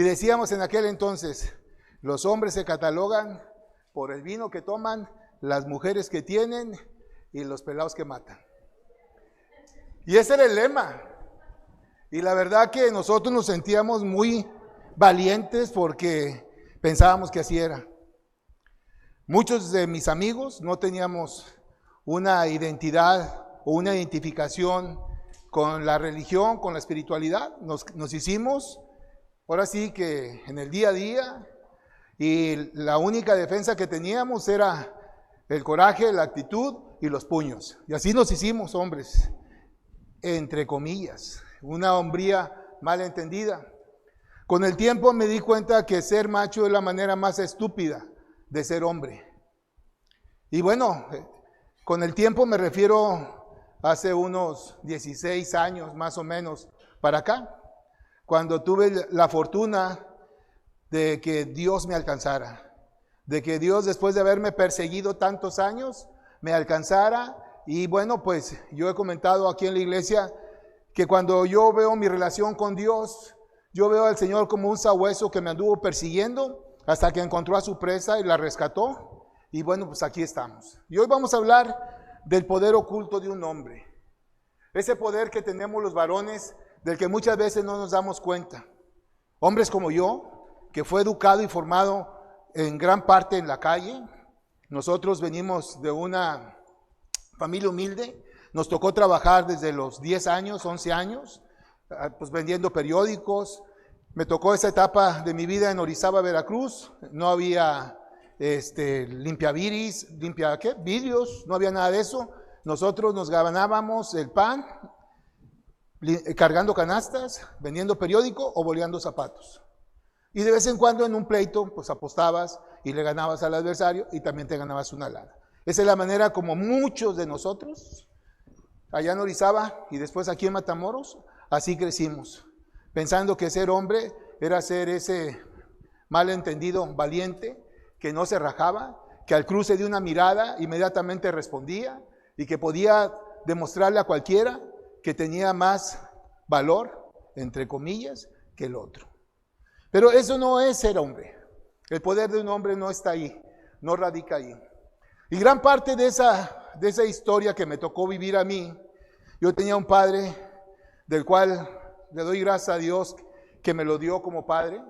Y decíamos en aquel entonces, los hombres se catalogan por el vino que toman, las mujeres que tienen y los pelados que matan. Y ese era el lema. Y la verdad que nosotros nos sentíamos muy valientes porque pensábamos que así era. Muchos de mis amigos no teníamos una identidad o una identificación con la religión, con la espiritualidad. Nos hicimos, ahora sí que en el día a día, y la única defensa que teníamos era el coraje, la actitud y los puños. Y así nos hicimos hombres, entre comillas, una hombría mal entendida. Con el tiempo me di cuenta que ser macho es la manera más estúpida de ser hombre. Y bueno, con el tiempo me refiero hace unos 16 años más o menos para acá, cuando tuve la fortuna de que Dios me alcanzara, de que Dios, después de haberme perseguido tantos años, me alcanzara. Y bueno, pues yo he comentado aquí en la iglesia que cuando yo veo mi relación con Dios, yo veo al Señor como un sabueso que me anduvo persiguiendo hasta que encontró a su presa y la rescató. Y bueno, pues aquí estamos. Y hoy vamos a hablar del poder oculto de un hombre. Ese poder que tenemos los varones, del que muchas veces no nos damos cuenta. Hombres como yo, que fue educado y formado en gran parte en la calle. Nosotros venimos de una familia humilde. Nos tocó trabajar desde los 10 años, 11 años, pues vendiendo periódicos. Me tocó esa etapa de mi vida en Orizaba, Veracruz. No había limpiavidrios, vidrios, no había nada de eso. Nosotros nos ganábamos el pan cargando canastas, vendiendo periódico o boleando zapatos. Y de vez en cuando en un pleito, pues apostabas y le ganabas al adversario y también te ganabas una lana. Esa es la manera como muchos de nosotros, allá en Orizaba y después aquí en Matamoros, así crecimos, pensando que ser hombre era ser ese malentendido valiente, que no se rajaba, que al cruce de una mirada inmediatamente respondía y que podía demostrarle a cualquiera que tenía más valor, entre comillas, que el otro. Pero eso no es ser hombre. El poder de un hombre no está ahí, no radica ahí. Y gran parte de esa historia que me tocó vivir a mí, yo tenía un padre del cual le doy gracias a Dios que me lo dio como padre,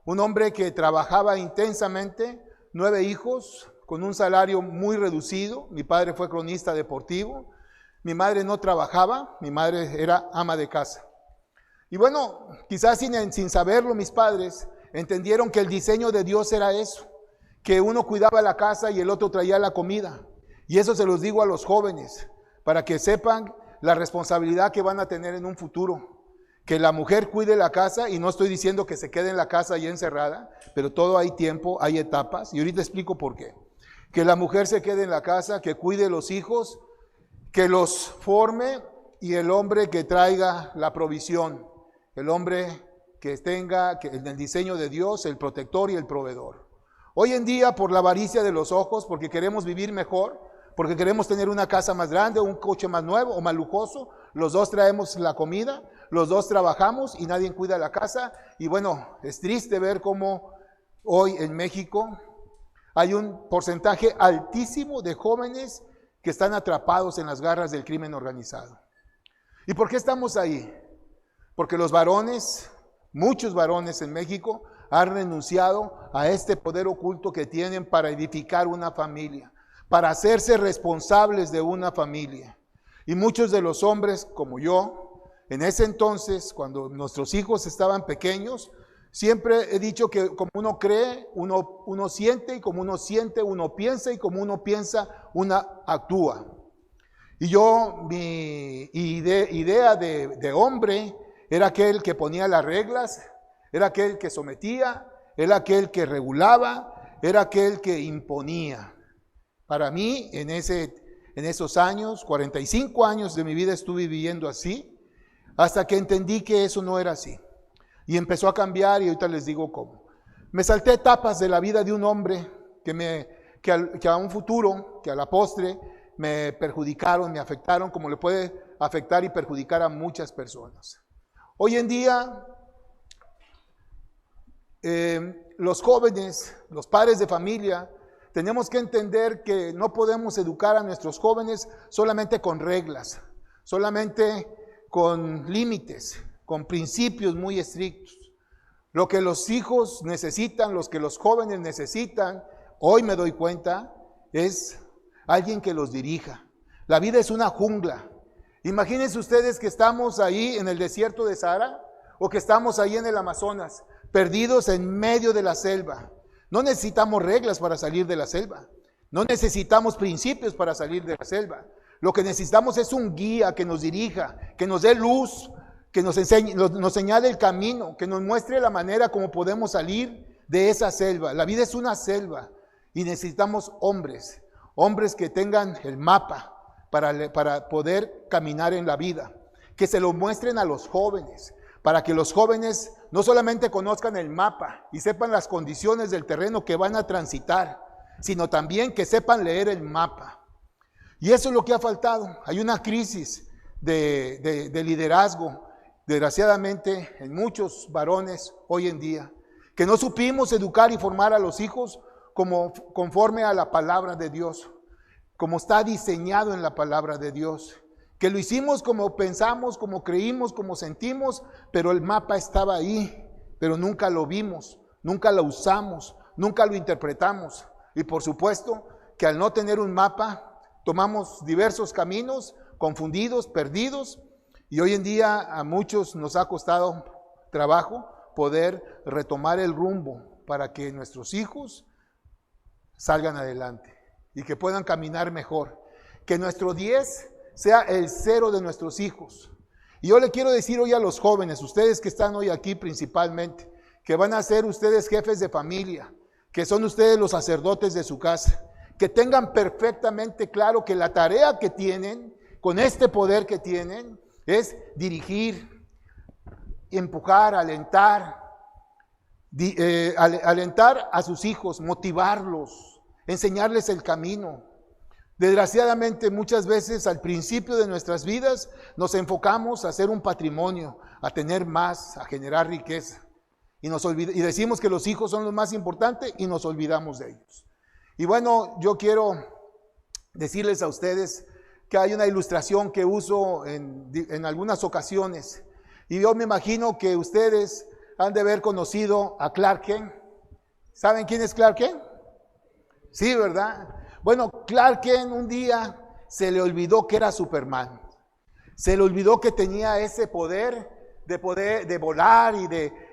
un hombre que trabajaba intensamente, 9 hijos, con un salario muy reducido. Mi padre fue cronista deportivo, mi madre no trabajaba, mi madre era ama de casa. Y bueno, quizás sin saberlo mis padres entendieron que el diseño de Dios era eso, que uno cuidaba la casa y el otro traía la comida. Y eso se los digo a los jóvenes, para que sepan la responsabilidad que van a tener en un futuro. Que la mujer cuide la casa, y no estoy diciendo que se quede en la casa ahí encerrada, pero todo hay tiempo, hay etapas, y ahorita explico por qué. Que la mujer se quede en la casa, que cuide los hijos, que los forme, y el hombre que traiga la provisión. El hombre que tenga en el diseño de Dios el protector y el proveedor. Hoy en día, por la avaricia de los ojos, porque queremos vivir mejor, porque queremos tener una casa más grande, un coche más nuevo o más lujoso, los dos traemos la comida, los dos trabajamos y nadie cuida la casa. Y bueno, es triste ver cómo hoy en México hay un porcentaje altísimo de jóvenes que están atrapados en las garras del crimen organizado. ¿Y por qué estamos ahí? Porque los varones, muchos varones en México, han renunciado a este poder oculto que tienen para edificar una familia, para hacerse responsables de una familia. Y muchos de los hombres, como yo, en ese entonces, cuando nuestros hijos estaban pequeños, siempre he dicho que como uno cree, uno siente, y como uno siente, uno piensa, y como uno piensa, uno actúa. Y yo, mi idea de hombre era aquel que ponía las reglas, era aquel que sometía, era aquel que regulaba, era aquel que imponía. Para mí, en esos años, 45 años de mi vida estuve viviendo así, hasta que entendí que eso no era así. Y empezó a cambiar, y ahorita les digo cómo. Me salté etapas de la vida de un hombre que a un futuro, que a la postre, me perjudicaron, me afectaron, como le puede afectar y perjudicar a muchas personas. Hoy en día, los jóvenes, los padres de familia, tenemos que entender que no podemos educar a nuestros jóvenes solamente con reglas, solamente con límites, con principios muy estrictos. Lo que los hijos necesitan, los que los jóvenes necesitan, hoy me doy cuenta, es alguien que los dirija. La vida es una jungla. Imagínense ustedes que estamos ahí en el desierto de Sahara o que estamos ahí en el Amazonas, perdidos en medio de la selva. No necesitamos reglas para salir de la selva. No necesitamos principios para salir de la selva. Lo que necesitamos es un guía que nos dirija, que nos dé luz, que nos enseñe, nos señale el camino, que nos muestre la manera como podemos salir de esa selva. La vida es una selva y necesitamos hombres que tengan el mapa para poder caminar en la vida, que se lo muestren a los jóvenes, para que los jóvenes no solamente conozcan el mapa y sepan las condiciones del terreno que van a transitar, sino también que sepan leer el mapa. Y eso es lo que ha faltado. Hay una crisis de liderazgo, desgraciadamente, en muchos varones hoy en día, que no supimos educar y formar a los hijos conforme a la palabra de Dios, como está diseñado en la palabra de Dios, que lo hicimos como pensamos, como creímos, como sentimos, pero el mapa estaba ahí, pero nunca lo vimos, nunca lo usamos, nunca lo interpretamos. Y por supuesto que al no tener un mapa, tomamos diversos caminos, confundidos, perdidos, y hoy en día a muchos nos ha costado trabajo poder retomar el rumbo para que nuestros hijos salgan adelante y que puedan caminar mejor. Que nuestro 10 sea el 0 de nuestros hijos. Y yo le quiero decir hoy a los jóvenes, ustedes que están hoy aquí principalmente, que van a ser ustedes jefes de familia, que son ustedes los sacerdotes de su casa, que tengan perfectamente claro que la tarea que tienen, con este poder que tienen, es dirigir, empujar, alentar a sus hijos, motivarlos, enseñarles el camino. Desgraciadamente muchas veces al principio de nuestras vidas nos enfocamos a hacer un patrimonio, a tener más, a generar riqueza. Y decimos que los hijos son lo más importante y nos olvidamos de ellos. Y bueno, yo quiero decirles a ustedes que hay una ilustración que uso en algunas ocasiones. Y yo me imagino que ustedes han de haber conocido a Clark Kent. ¿Saben quién es Clark Kent? Sí, ¿verdad? Bueno, Clark Kent un día se le olvidó que era Superman. Se le olvidó que tenía ese poder de volar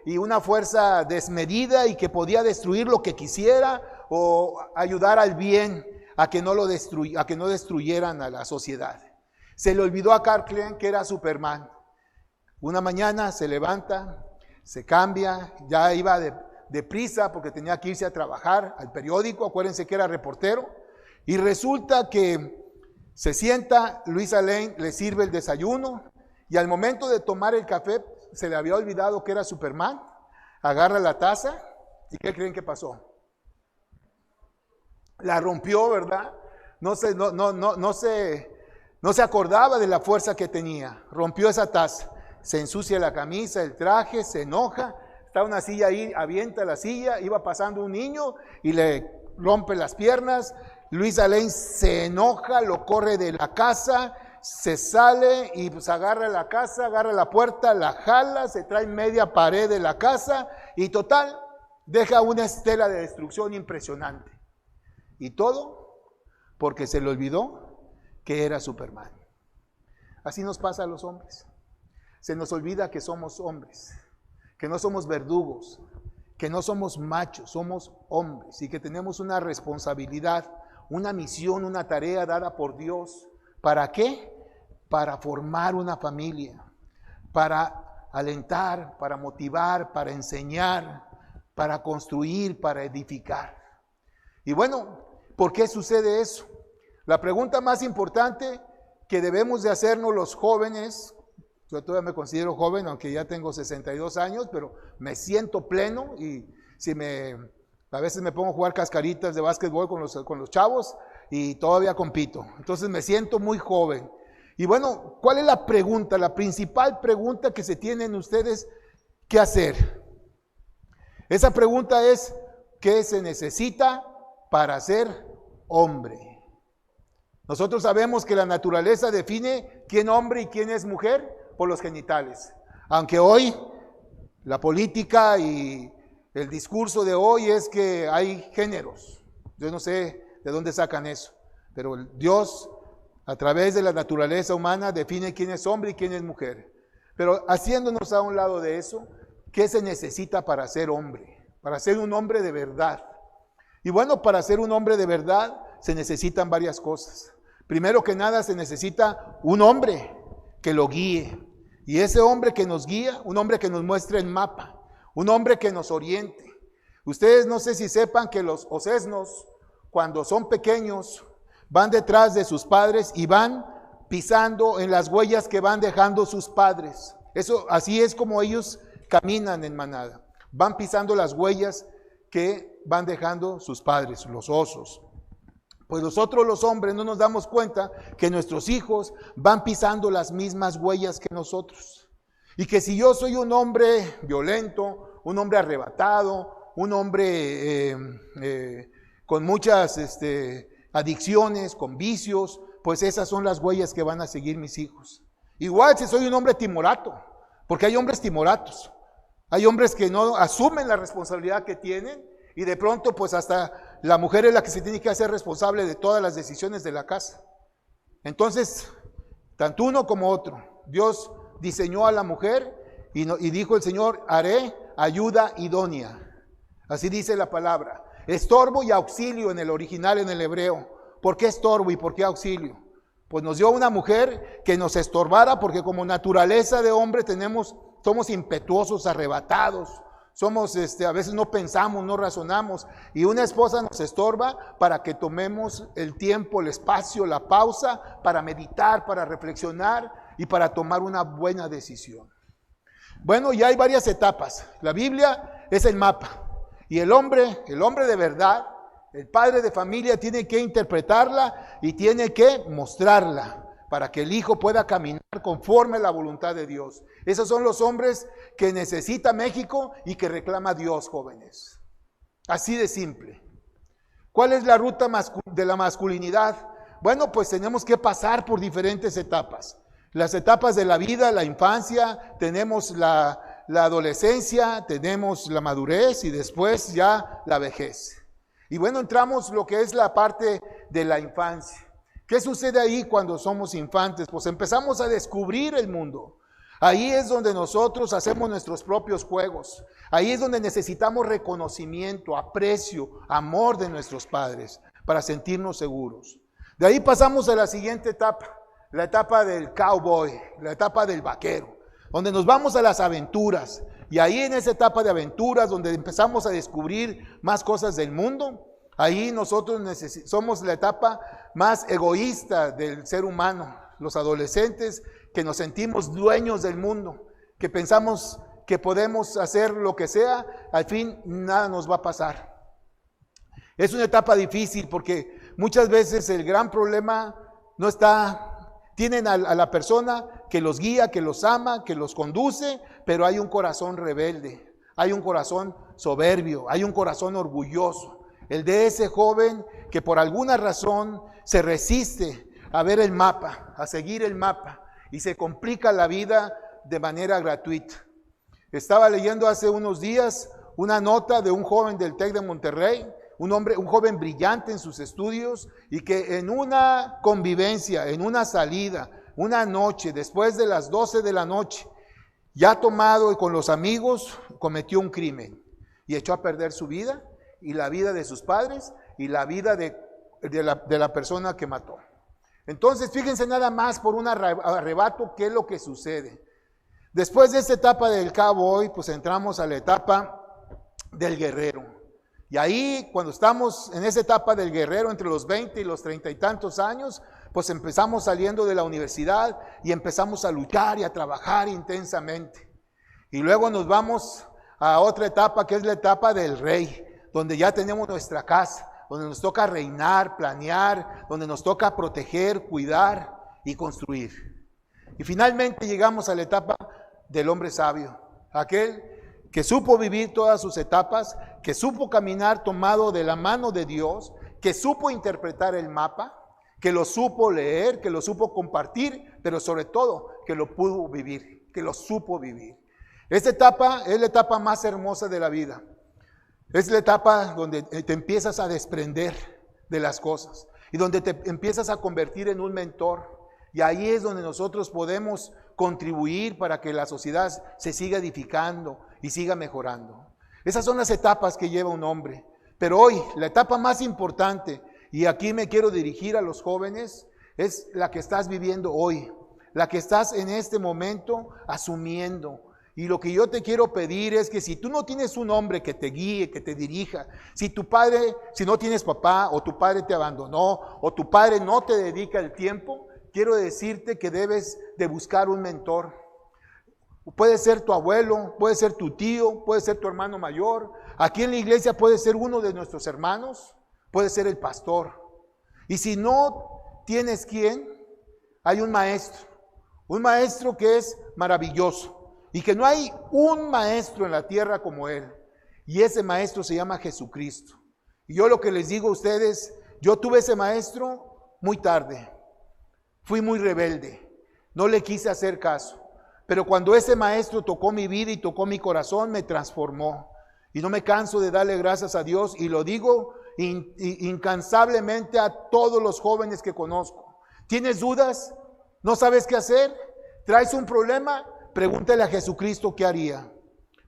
y una fuerza desmedida y que podía destruir lo que quisiera o ayudar al bien a que no destruyeran a la sociedad. Se le olvidó a Clark Kent que era Superman. Una mañana se levanta, se cambia, ya iba deprisa porque tenía que irse a trabajar al periódico, acuérdense que era reportero, y resulta que se sienta, Luisa Lane le sirve el desayuno y al momento de tomar el café se le había olvidado que era Superman, agarra la taza y ¿qué creen que pasó? La rompió, ¿verdad? No se acordaba de la fuerza que tenía, rompió esa taza, se ensucia la camisa, el traje, se enoja, está una silla ahí, avienta la silla, iba pasando un niño y le rompe las piernas. Luisa Lane se enoja, lo corre de la casa, se sale y pues agarra la casa, agarra la puerta, la jala, se trae media pared de la casa y total, deja una estela de destrucción impresionante. Y todo porque se le olvidó que era Superman. Así nos pasa a los hombres. Se nos olvida que somos hombres, que no somos verdugos, que no somos machos, somos hombres y que tenemos una responsabilidad, una misión, una tarea dada por Dios. ¿Para qué? Para formar una familia, para alentar, para motivar, para enseñar, para construir, para edificar. Y bueno, ¿por qué sucede eso? La pregunta más importante que debemos de hacernos los jóvenes, yo todavía me considero joven, aunque ya tengo 62 años, pero me siento pleno y a veces me pongo a jugar cascaritas de básquetbol con los chavos y todavía compito. Entonces me siento muy joven. Y bueno, ¿cuál es la pregunta? La principal pregunta que se tienen ustedes que hacer. Esa pregunta es, ¿qué se necesita para ser hombre? Nosotros sabemos que la naturaleza define quién es hombre y quién es mujer por los genitales. Aunque hoy la política y el discurso de hoy es que hay géneros. Yo no sé de dónde sacan eso, pero Dios a través de la naturaleza humana define quién es hombre y quién es mujer. Pero haciéndonos a un lado de eso, ¿qué se necesita para ser hombre? Para ser un hombre de verdad. Y bueno, para ser un hombre de verdad se necesitan varias cosas. Primero que nada se necesita un hombre que lo guíe. Y ese hombre que nos guía, un hombre que nos muestre el mapa, un hombre que nos oriente. Ustedes no sé si sepan que los osesnos, cuando son pequeños, van detrás de sus padres y van pisando en las huellas que van dejando sus padres. Eso, así es como ellos caminan en manada. Van pisando las huellas que van dejando sus padres, los osos. Pues nosotros los hombres no nos damos cuenta que nuestros hijos van pisando las mismas huellas que nosotros. Y que si yo soy un hombre violento, un hombre arrebatado, un hombre con muchas adicciones, con vicios, pues esas son las huellas que van a seguir mis hijos. Igual si soy un hombre timorato, porque hay hombres timoratos. Hay hombres que no asumen la responsabilidad que tienen y de pronto pues hasta la mujer es la que se tiene que hacer responsable de todas las decisiones de la casa. Entonces, tanto uno como otro, Dios diseñó a la mujer y dijo el Señor, haré ayuda idónea. Así dice la palabra. Estorbo y auxilio en el original, en el hebreo. ¿Por qué estorbo y por qué auxilio? Pues nos dio una mujer que nos estorbara porque como naturaleza de hombre somos impetuosos, arrebatados, somos a veces no pensamos, no razonamos, y una esposa nos estorba para que tomemos el tiempo, el espacio, la pausa para meditar, para reflexionar y para tomar una buena decisión. Bueno, ya hay varias etapas. La Biblia es el mapa y el hombre de verdad, el padre de familia tiene que interpretarla y tiene que mostrarla para que el hijo pueda caminar conforme a la voluntad de Dios. Esos son los hombres que necesita México y que reclama Dios, jóvenes. Así de simple. ¿Cuál es la ruta de la masculinidad? Bueno, pues tenemos que pasar por diferentes etapas. Las etapas de la vida, la infancia, tenemos la adolescencia, tenemos la madurez y después ya la vejez. Y bueno, entramos lo que es la parte de la infancia. ¿Qué sucede ahí cuando somos infantes? Pues empezamos a descubrir el mundo. Ahí es donde nosotros hacemos nuestros propios juegos. Ahí es donde necesitamos reconocimiento, aprecio, amor de nuestros padres para sentirnos seguros. De ahí pasamos a la siguiente etapa, la etapa del cowboy, la etapa del vaquero, donde nos vamos a las aventuras. Y ahí en esa etapa de aventuras, donde empezamos a descubrir más cosas del mundo, ahí nosotros somos la etapa más egoísta del ser humano, los adolescentes que nos sentimos dueños del mundo, que pensamos que podemos hacer lo que sea, al fin nada nos va a pasar. Es una etapa difícil porque muchas veces el gran problema no está, tienen a la persona que los guía, que los ama, que los conduce, pero hay un corazón rebelde, hay un corazón soberbio, hay un corazón orgulloso. El de ese joven que por alguna razón se resiste a ver el mapa, a seguir el mapa y se complica la vida de manera gratuita. Estaba leyendo hace unos días una nota de un joven del TEC de Monterrey, un joven brillante en sus estudios y que en una convivencia, en una salida, una noche, después de las 12 de la noche, ya tomado y con los amigos, cometió un crimen y echó a perder su vida y la vida de sus padres y la vida de la persona que mató. Entonces, fíjense nada más por un arrebato qué es lo que sucede. Después de esta etapa del cowboy, pues entramos a la etapa del guerrero. Y ahí, cuando estamos en esa etapa del guerrero, entre los 20 y los 30 y tantos años, pues empezamos saliendo de la universidad y empezamos a luchar y a trabajar intensamente. Y luego nos vamos a otra etapa que es la etapa del rey, donde ya tenemos nuestra casa, donde nos toca reinar, planear, donde nos toca proteger, cuidar y construir. Y finalmente llegamos a la etapa del hombre sabio, aquel que supo vivir todas sus etapas, que supo caminar tomado de la mano de Dios, que supo interpretar el mapa, que lo supo leer, que lo supo compartir, pero sobre todo que lo pudo vivir, que lo supo vivir. Esta etapa es la etapa más hermosa de la vida. Es la etapa donde te empiezas a desprender de las cosas y donde te empiezas a convertir en un mentor. Y ahí es donde nosotros podemos contribuir para que la sociedad se siga edificando y siga mejorando. Esas son las etapas que lleva un hombre. Pero hoy, la etapa más importante, y aquí me quiero dirigir a los jóvenes, es la que estás viviendo hoy, la que estás en este momento asumiendo. Y lo que yo te quiero pedir es que si tú no tienes un hombre que te guíe, que te dirija, si no tienes papá, o tu padre te abandonó, o tu padre no te dedica el tiempo, quiero decirte que debes de buscar un mentor. Puede ser tu abuelo, puede ser tu tío, puede ser tu hermano mayor. Aquí en la iglesia puede ser uno de nuestros hermanos, puede ser el pastor. Y si no tienes quién, hay un maestro que es maravilloso. Y que no hay un maestro en la tierra como él. Y ese maestro se llama Jesucristo. Y yo lo que les digo a ustedes, yo tuve ese maestro muy tarde. Fui muy rebelde. No le quise hacer caso. Pero cuando ese maestro tocó mi vida y tocó mi corazón, me transformó. Y no me canso de darle gracias a Dios. Y lo digo incansablemente a todos los jóvenes que conozco. ¿Tienes dudas? ¿No sabes qué hacer? ¿Traes un problema? Pregúntale a Jesucristo qué haría.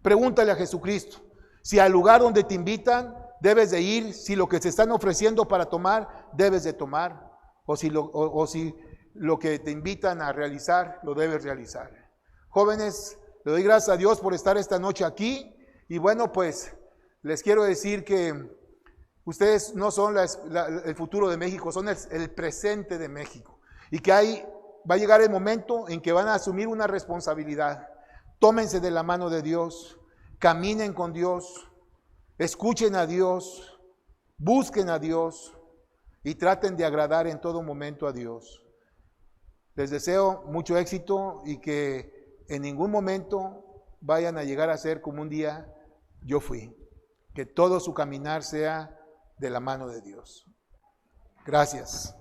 Pregúntale a Jesucristo. Si al lugar donde te invitan debes de ir, si lo que te están ofreciendo para tomar debes de tomar, o si lo que te invitan a realizar lo debes realizar. Jóvenes, le doy gracias a Dios por estar esta noche aquí. Y bueno, pues les quiero decir que ustedes no son el futuro de México, son el presente de México. Y que va a llegar el momento en que van a asumir una responsabilidad. Tómense de la mano de Dios, caminen con Dios, escuchen a Dios, busquen a Dios y traten de agradar en todo momento a Dios. Les deseo mucho éxito y que en ningún momento vayan a llegar a ser como un día yo fui. Que todo su caminar sea de la mano de Dios. Gracias.